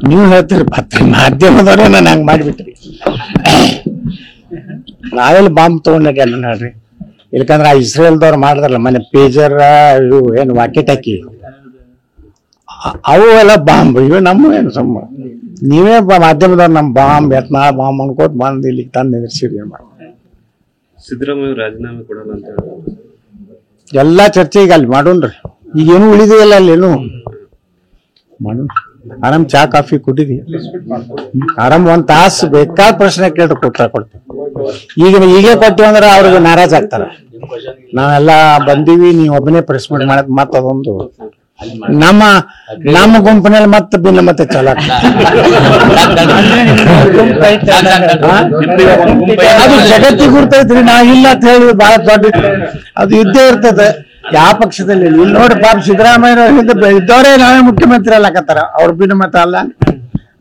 ನೀವು ಹೇಳ್ತೀರಿ ಮಾಧ್ಯಮದವ್ರೆ ನಾನು ಹಂಗ್ ಮಾಡ್ಬಿಟ್ರಿ. ನಾವೆಲ್ಲಿ ಬಾಂಬ್ ತಗೊಂಡಾಗ ನೋಡ್ರಿ, ಇಲ್ಕಂದ್ರ ಆ ಇಸ್ರೇಲ್ದವ್ರು ಮಾಡಿದ್ರಲ್ಲ ಮನೆ ಪೇಜರ್ ಇವು ಏನು ವಾಕೆಟ್ ಹಾಕಿ ಅವು ಎಲ್ಲ ಬಾಂಬ್, ಇವು ನಮ್ಮ ಏನು ಸಮ್ಮ ನೀವೇ ಮಾಧ್ಯಮದವ್ರು ನಮ್ ಬಾಂಬ್ ಯತ್ನಾಳ್ ಬಾಂಬ್ ಅನ್ಕೋತ ಬಂದ್ ಇಲ್ಲಿ ತಂದು ನಿಂದಿರ್ಸಿರಿ. ಸಿದ್ದರಾಮಯ್ಯ ರಾಜೀನಾಮೆ ಕೊಡಲ್ಲ ಅಂತ ಎಲ್ಲಾ ಚರ್ಚೆ ಈಗ ಅಲ್ಲಿ ಮಾಡೋಣ್ರಿ. ಈಗೇನು ಉಳಿದಿಲ್ಲ ಅಲ್ಲಿ ಏನು ಮಾಡೋಣ. ಆರಾಮ್ ಚಾ ಕಾಫಿ ಕುಡಿರಿ, ಆರಾಮ್ ಒಂದ್ ತಾಸು ಬೇಕಾದ ಪ್ರಶ್ನೆ ಕೇಳ್ರಿ ಕೊಡ್ತೀವಿ. ಈಗೇ ಕೊಟ್ಟಿವಿ ಅಂದ್ರೆ ಅವ್ರಿಗೆ ನಾರಾಜ್ ಆಗ್ತಾರ. ನಾವೆಲ್ಲ ಬಂದೀವಿ, ನೀವ್ ಒಬ್ಬನೇ ಪ್ರೆಸ್ ಮೀಟ್ ಮಾಡದ್ ಮತ್ತ ಅದೊಂದು ನಮ್ಮ ಗುಂಪಿನಲ್ಲಿ ಮತ್ತೆ ಭಿನ್ನ ಮತ್ತೆ ಚಾಲ ಅದು ಜಗತ್ತಿಗೆ ಗುರ್ತೈತ್ರಿ. ನಾ ಇಲ್ಲ ಅಂತ ಹೇಳಿ ಬಹಳ ದೊಡ್ಡ ಅದು ಇದ್ದೇ ಇರ್ತದೆ ಯಾವ ಪಕ್ಷದಲ್ಲಿ. ಇಲ್ಲಿ ನೋಡಿ ಪಾಪ ಸಿದ್ದರಾಮಯ್ಯ ಇದ್ದವರೇ ನಾವೇ ಮುಖ್ಯಮಂತ್ರಿ ಅಲ್ಲಕತ್ತಾರ, ಅವ್ರ ಭಿನ್ನ ಮತ ಅಲ್ಲ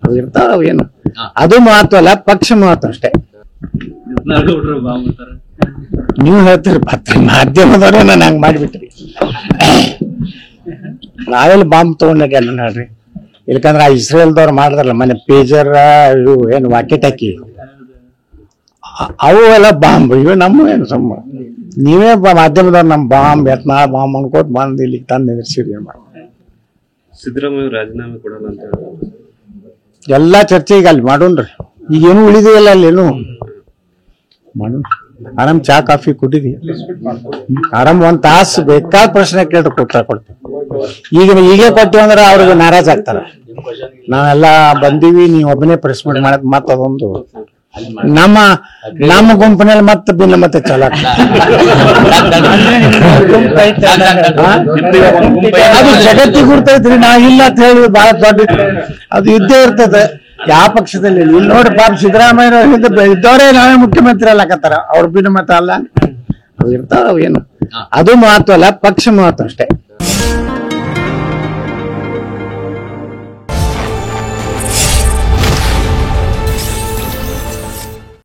ಅವು ಇರ್ತಾವ. ಏನು ಅದು ಮಹತ್ವ ಅಲ್ಲ, ಪಕ್ಷ ಮಹತ್ವ ಅಷ್ಟೇ. ನೀವು ಹೇಳ್ತೀರಿ ಮಾಧ್ಯಮದವ್ರೆ ನಾನು ಹಂಗ್ ಮಾಡ್ಬಿಟ್ರಿ. ನಾವೆಲ್ಲಿ ಬಾಂಬ್ ತಗೊಂಡಾಗ ನೋಡ್ರಿ, ಇಲ್ಕಂದ್ರ ಆ ಇಸ್ರೇಲ್ದವ್ರು ಮಾಡಿದ್ರಲ್ಲ ಮನೆ ಪೇಜರ್ ಇವು ಏನು ವಾಕೆಟ್ ಹಾಕಿ ಅವು ಎಲ್ಲ ಬಾಂಬ್, ಇವು ನಮ್ಮ ಏನು ಸಮ್ಮ ನೀವೇ ಮಾಧ್ಯಮದವ್ರು ನಮ್ ಬಾಂಬ್ ಯತ್ನಾಳ್ ಬಾಂಬ್ ಅನ್ಕೋತ ಬಂದ್ ಇಲ್ಲಿ ತಂದು ನಿಂದಿರ್ಸಿರಿ. ಸಿದ್ದರಾಮಯ್ಯ ರಾಜೀನಾಮೆ ಕೊಡಲ್ಲ ಅಂತ ಎಲ್ಲಾ ಚರ್ಚೆ ಈಗ ಅಲ್ಲಿ ಮಾಡೋಣ್ರಿ. ಈಗೇನು ಉಳಿದಿಲ್ಲ ಅಲ್ಲಿ ಏನು ಮಾಡೋಣ. ಆರಾಮ್ ಚಾ ಕಾಫಿ ಕುಡಿರಿ, ಆರಾಮ್ ಒಂದ್ ತಾಸು ಬೇಕಾದ ಪ್ರಶ್ನೆ ಕೇಳ್ರಿ ಕೊಡ್ತೀವಿ. ಈಗೇ ಕೊಟ್ಟಿವಿ ಅಂದ್ರೆ ಅವ್ರಿಗೆ ನಾರಾಜ್ ಆಗ್ತಾರ. ನಾವೆಲ್ಲ ಬಂದೀವಿ, ನೀವ್ ಒಬ್ಬನೇ ಪ್ರೆಸ್ ಮೀಟ್ ಮಾಡದ್ ಮತ್ತ ಅದೊಂದು ನಮ್ಮ ಗುಂಪಿನಲ್ಲಿ ಮತ್ತೆ ಭಿನ್ನ ಮತ್ತೆ ಚಾಲ ಅದು ಜಗತ್ತಿಗೆ ಗುರ್ತೈತ್ರಿ. ನಾ ಇಲ್ಲ ಅಂತ ಹೇಳಿ ಬಹಳ ದೊಡ್ಡ ಅದು ಇದ್ದೇ ಇರ್ತದೆ ಯಾವ ಪಕ್ಷದಲ್ಲಿ. ಇಲ್ಲಿ ನೋಡಿ ಪಾಪ ಸಿದ್ದರಾಮಯ್ಯ ಇದ್ದವರೇ ನಾವೇ ಮುಖ್ಯಮಂತ್ರಿ ಅಲ್ಲಕತ್ತಾರ, ಅವ್ರ ಭಿನ್ನ ಮತ ಅಲ್ಲ ಅವು ಇರ್ತಾವ. ಏನು ಅದು ಮಹತ್ವ ಅಲ್ಲ, ಪಕ್ಷ ಮಹತ್ವ ಅಷ್ಟೇ.